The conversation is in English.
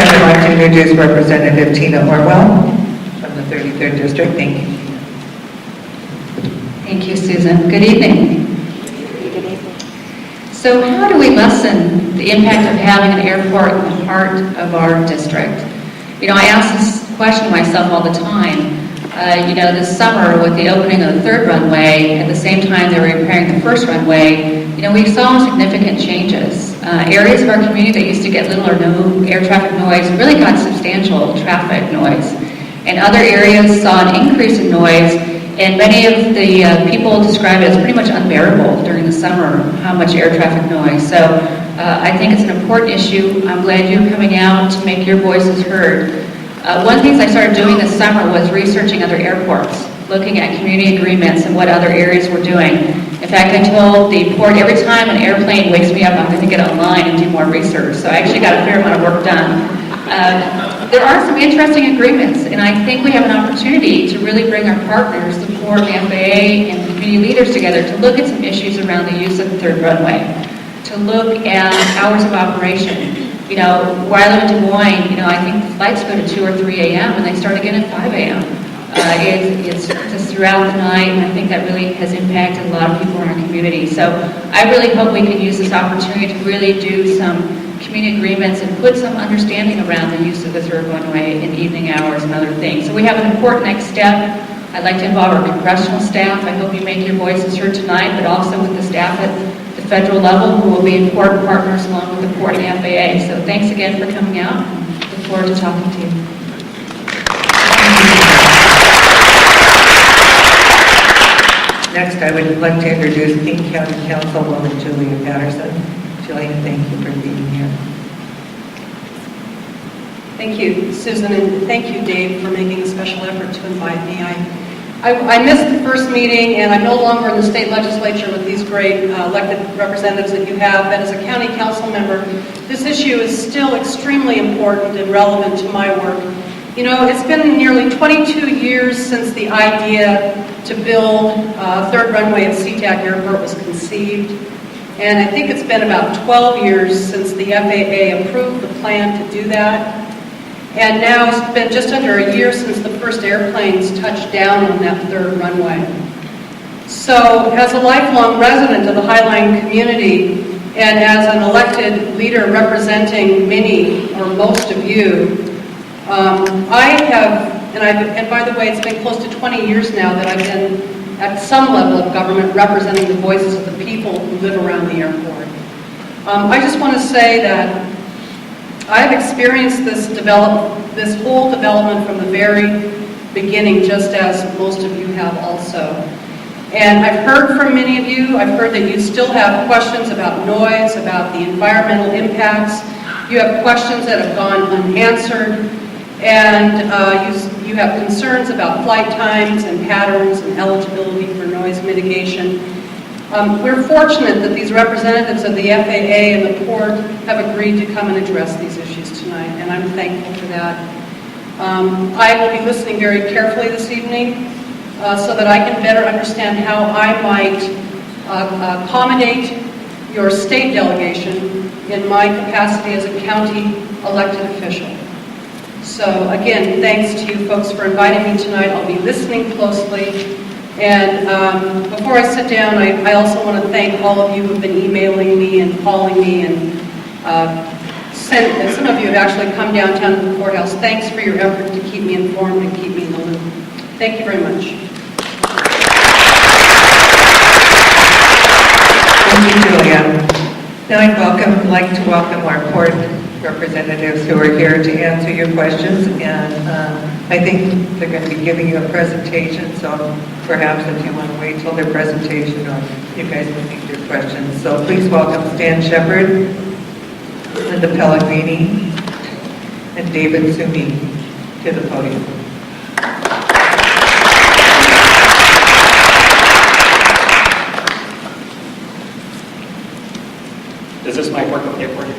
time, I'd like to introduce Representative Tina Orwall from the 33rd District. Thank you. Thank you, Susan. Good evening. Good evening. So how do we lessen the impact of having an airport in the heart of our district? You know, I ask this question myself all the time. This summer with the opening of the third runway, at the same time they were repairing the first runway, we saw significant changes. Areas of our community that used to get little or no air traffic noise really got substantial traffic noise. And other areas saw an increase in noise, and many of the people describe it as pretty much unbearable during the summer, how much air traffic noise. So I think it's an important issue. I'm glad you're coming out to make your voices heard. One of the things I started doing this summer was researching other airports, looking at community agreements and what other areas were doing. In fact, I told the port every time an airplane wakes me up, I'm going to get online and do more research. So I actually got a fair amount of work done. There are some interesting agreements, and I think we have an opportunity to really bring our partners, the port, the FAA, and the community leaders together to look at some issues around the use of the third runway, to look at hours of operation. Where I live in Des Moines, I think the flights go to 2 or 3 a.m. and they start again at 5 a.m. It's just throughout the night, and I think that really has impacted a lot of people in our community. So I really hope we can use this opportunity to really do some community agreements and put some understanding around the use of the third runway in evening hours and other things. So we have an important next step. I'd like to involve our congressional staff. I hope you make your voices heard tonight, but also with the staff at the federal level who will be important partners along with the port and the FAA. So thanks again for coming out. Look forward to talking to you. Next, I would like to introduce King County Councilwoman Julia Patterson. Julia, thank you for being here. Thank you, Susan, and thank you, Dave, for making a special effort to invite me. I missed the first meeting, and I'm no longer in the state legislature with these great elected representatives that you have, but as a county council member, this issue is still extremely important and relevant to my work. It's been nearly 22 years since the idea to build a third runway at Seatac Airport was conceived, and I think it's been about 12 years since the FAA approved the plan to do that. And now it's been just under a year since the first airplanes touched down on that third runway. So as a lifelong resident of the Highline community and as an elected leader representing many or most of you, and by the way, it's been close to 20 years now that I've been at some level of government representing the voices of the people who live around the airport. I just want to say that I've experienced this whole development from the very beginning, just as most of you have also. And I've heard from many of you. I've heard that you still have questions about noise, about the environmental impacts. You have questions that have gone unanswered, and you have concerns about flight times and patterns and eligibility for noise mitigation. We're fortunate that these representatives of the FAA and the port have agreed to come and address these issues tonight, and I'm thankful for that. I will be listening very carefully this evening so that I can better understand how I might accommodate your state delegation in my capacity as a county elected official. So again, thanks to you folks for inviting me tonight. I'll be listening closely. And before I sit down, I also want to thank all of you who've been emailing me and calling me, and some of you have actually come downtown to the courthouse. Thanks for your effort to keep me informed and keep me in the loop. Thank you very much. Thank you, Julia. Now I'd like to welcome our port representatives who are here to answer your questions, and I think they're going to be giving you a presentation, so perhaps if you want to wait till their presentation, or you guys can think your questions. So please welcome Stan Shepard, Linda Pellegrini, and David Sumi to the podium. Does this mic work okay for you?